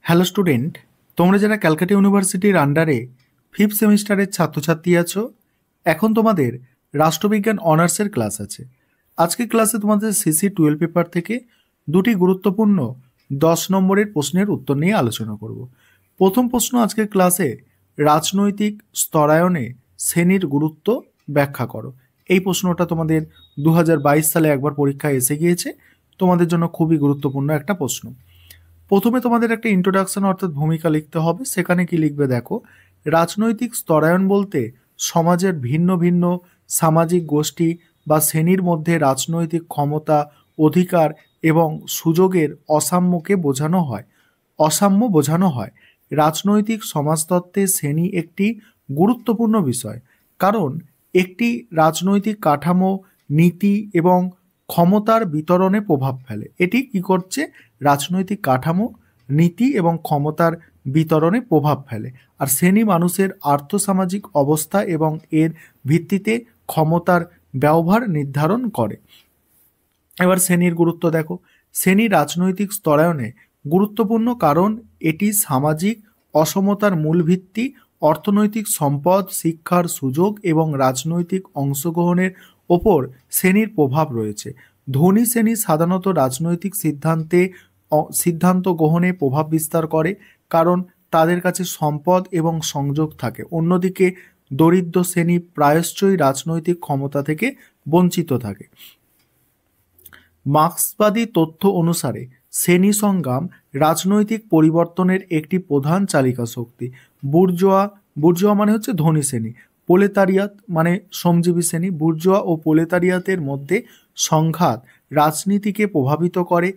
Hello student, তোমরা যারা ক্যালকাটা ইউনিভার্সিটির আন্ডারে ফিফথ সেমিস্টারের ছাত্রছাত্রী আছো, এখন তোমাদের রাষ্ট্রবিজ্ঞান অনার্সের ক্লাস আছে। আজকের ক্লাসে তোমাদের সিসি 12 পেপার থেকে দুটি গুরুত্বপূর্ণ 10 নম্বরের প্রশ্নের উত্তর নিয়ে আলোচনা করব। প্রথম প্রশ্ন আজকের ক্লাসে, রাজনৈতিক স্তরায়নে শ্রেণীর গুরুত্ব ব্যাখ্যা করো। এই প্রশ্নটা তোমাদের 2022 সালে একবার পরীক্ষায় এসে গিয়েছে, তোমাদের জন্য খুবই গুরুত্বপূর্ণ একটা প্রশ্ন। প্রথমে তোমাদের একটা ইন্ট্রোডাকশন অর্থাৎ ভূমিকা লিখতে হবে। সেখানে কি লিখবে দেখো, রাজনৈতিক স্তরায়ন বলতে সমাজের ভিন্ন ভিন্ন সামাজিক গোষ্ঠী বা শ্রেণীর মধ্যে রাজনৈতিক ক্ষমতা, অধিকার এবং সুযোগের অসাম্য বোঝানো হয়। রাজনৈতিক সমাজতত্ত্বে শ্রেণী একটি গুরুত্বপূর্ণ বিষয়, কারণ একটি রাজনৈতিক কাঠামো নীতি এবং ক্ষমতার বিতরণে প্রভাব ফেলে। এটি কি করছে? রাজনৈতিক কাঠামো নীতি এবং ক্ষমতার বিতরণে প্রভাব ফেলে। আর শ্রেণী মানুষের আর্থসামাজিক অবস্থা এবং এর ভিত্তিতে ক্ষমতার ব্যবহার নির্ধারণ করে। এবার শ্রেণীর গুরুত্ব দেখো। শ্রেণী রাজনৈতিক স্তরায়নে গুরুত্বপূর্ণ কারণ এটি সামাজিক অসমতার মূল ভিত্তি, অর্থনৈতিক সম্পদ, শিক্ষার সুযোগ এবং রাজনৈতিক অংশগ্রহণের ওপর শ্রেণীর প্রভাব রয়েছে। ধনী শ্রেণী সাধারণত রাজনৈতিক সিদ্ধান্ত গ্রহণে প্রভাব বিস্তার করে, কারণ তাদের কাছে সম্পদ এবং সংযোগ থাকে। অন্যদিকে দরিদ্র শ্রেণী প্রায়শই রাজনৈতিক ক্ষমতা থেকে বঞ্চিত থাকে। মার্ক্সবাদী তথ্য অনুসারে শ্রেণী সংগ্রাম রাজনৈতিক পরিবর্তনের একটি প্রধান চালিকা শক্তি। বুর্জোয়া মানে হচ্ছে ধনী শ্রেণী, প্রোলেতারিয়াত মানে শ্রমজীবী শ্রেণী। বুর্জোয়া ও প্রোলেতারিয়াতের মধ্যে সংঘাত রাজনীতিকে প্রভাবিত করে।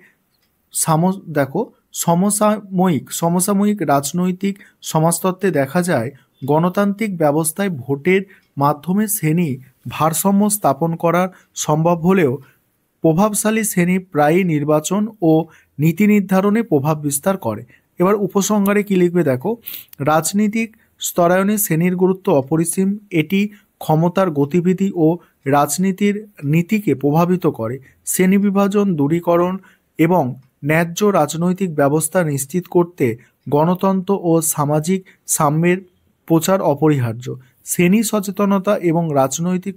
সমসাময়িক রাজনৈতিক সমাজতত্ত্বে দেখা যায়, গণতান্ত্রিক ব্যবস্থায় ভোটের মাধ্যমে শ্রেণী ভারসাম্য স্থাপন করা সম্ভব হলেও প্রভাবশালী শ্রেণী প্রায়ই নির্বাচন ও নীতি নির্ধারণে প্রভাব বিস্তার করে। এবার উপসংহারে কি লিখবে দেখো, রাজনীতিক স্তরায়নে শ্রেণীর গুরুত্ব অপরিসীম। এটি ক্ষমতার গতিবিধি ও রাজনীতির নীতিকে প্রভাবিত করে। শ্রেণী বিভাজন দূরীকরণ এবং ন্যায্য রাজনৈতিক ব্যবস্থা নিশ্চিত করতে গণতন্ত্র ও সামাজিক সাম্যের প্রচার অপরিহার্য। শ্রেণী সচেতনতা এবং রাজনৈতিক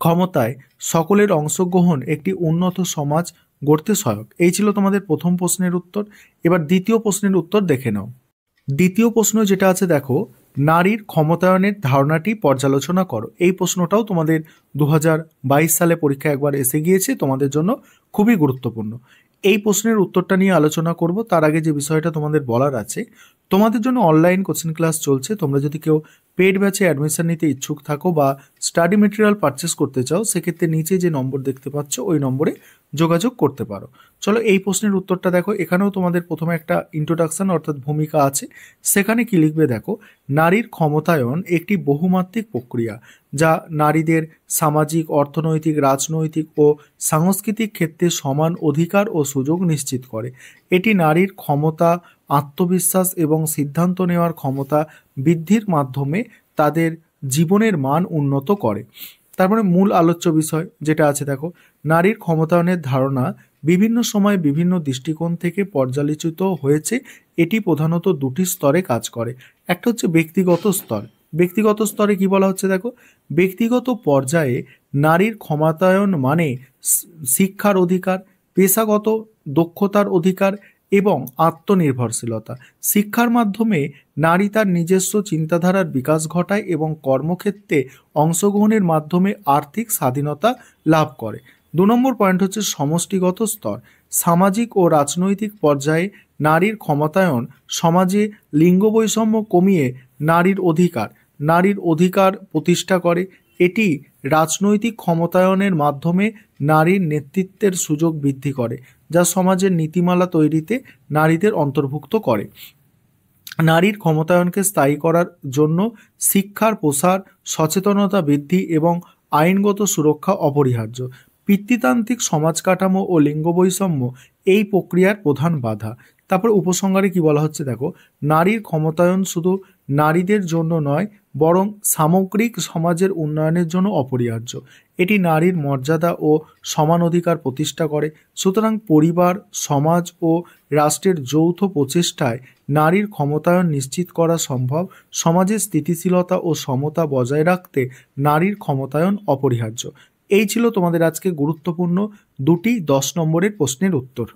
ক্ষমতায় সকলের অংশগ্রহণ একটি উন্নত সমাজ গড়তে সহায়ক। এই ছিল তোমাদের প্রথম প্রশ্নের উত্তর। এবার দ্বিতীয় প্রশ্নের উত্তর দেখে নাও। দ্বিতীয় প্রশ্ন যেটা আছে দেখো, নারীর ক্ষমতায়নের ধারণাটি পর্যালোচনা করো। এই প্রশ্নটাও তোমাদের 2022 সালে পরীক্ষায় একবার এসে গিয়েছে, তোমাদের জন্য খুবই গুরুত্বপূর্ণ। এই প্রশ্নের উত্তরটা নিয়ে আলোচনা করব। তার আগে যে বিষয়টা তোমাদের বলার আছে, তোমাদের জন্য অনলাইন কোচিং ক্লাস চলছে। তোমরা যদি কেউ পেড ব্যাচে অ্যাডমিশন নিতে ইচ্ছুক থাকো বা স্টাডি মেটেরিয়াল পারচেস করতে চাও, সেক্ষেত্রে নিচে যে নম্বর দেখতে পাচ্ছ ওই নম্বরে যোগাযোগ করতে পারো। চলো এই প্রশ্নের উত্তরটা দেখো। এখানেও তোমাদের প্রথমে একটা ইন্ট্রোডাকশন অর্থাৎ ভূমিকা আছে। সেখানে কি লিখবে দেখো, নারীর ক্ষমতায়ন একটি বহুমাত্রিক প্রক্রিয়া যা নারীদের সামাজিক, অর্থনৈতিক, রাজনৈতিক ও সাংস্কৃতিক ক্ষেত্রে সমান অধিকার ও সুযোগ নিশ্চিত করে। এটি নারীর ক্ষমতা, আত্মবিশ্বাস এবং সিদ্ধান্ত নেওয়ার ক্ষমতা বৃদ্ধির মাধ্যমে তাদের জীবনের মান উন্নত করে। তারপরে মূল আলোচ্য বিষয় যেটা আছে দেখো, নারীর ক্ষমতায়নের ধারণা বিভিন্ন সময় বিভিন্ন দৃষ্টিকোণ থেকে পর্যালোচিত হয়েছে। এটি প্রধানত দুটি স্তরে কাজ করে। একটা হচ্ছে ব্যক্তিগত স্তর। ব্যক্তিগত স্তরে কি বলা হচ্ছে দেখো, ব্যক্তিগত পর্যায়ে নারীর ক্ষমতায়ন মানে শিক্ষার অধিকার, পেশাগত দক্ষতার অধিকার এবং আত্মনির্ভরশীলতা। শিক্ষার মাধ্যমে নারী তার নিজস্ব চিন্তাধারার বিকাশ ঘটায় এবং কর্মক্ষেত্রে অংশগ্রহণের মাধ্যমে আর্থিক স্বাধীনতা লাভ করে। 2 নম্বর পয়েন্ট হচ্ছে সমষ্টিগত স্তর। সামাজিক ও রাজনৈতিক পর্যায়ে নারীর ক্ষমতায়ন সমাজে লিঙ্গ বৈষম্য কমিয়ে নারীর অধিকার প্রতিষ্ঠা করে। এটি রাজনৈতিক ক্ষমতায়নের মাধ্যমে নারীর নেতৃত্বের সুযোগ বৃদ্ধি করে, যা সমাজের নীতিমালা তৈরিতে নারীদের অন্তর্ভুক্ত করে। নারীর ক্ষমতায়নকে স্থায়ী করার জন্য শিক্ষার প্রসার, সচেতনতা বৃদ্ধি এবং আইনগত সুরক্ষা অপরিহার্য। পিতৃতান্ত্রিক সমাজ কাঠামো ও লিঙ্গ বৈষম্য এই প্রক্রিয়ার প্রধান বাধা। তারপর উপসংহারে কি বলা হচ্ছে দেখো, নারীর ক্ষমতায়ন শুধু নারীদের জন্য নয় বরং সামগ্রিক সমাজের উন্নয়নের জন্য অপরিহার্য। এটি নারীর মর্যাদা ও সমান অধিকার প্রতিষ্ঠা করে। সুতরাং পরিবার, সমাজ ও রাষ্ট্রের যৌথ প্রচেষ্টায় নারীর ক্ষমতায়ন নিশ্চিত করা সম্ভব। সমাজের স্থিতিশীলতা ও সমতা বজায় রাখতে নারীর ক্ষমতায়ন অপরিহার্য। এই ছিল তোমাদের আজকে গুরুত্বপূর্ণ দুটি 10 নম্বরের প্রশ্নের উত্তর।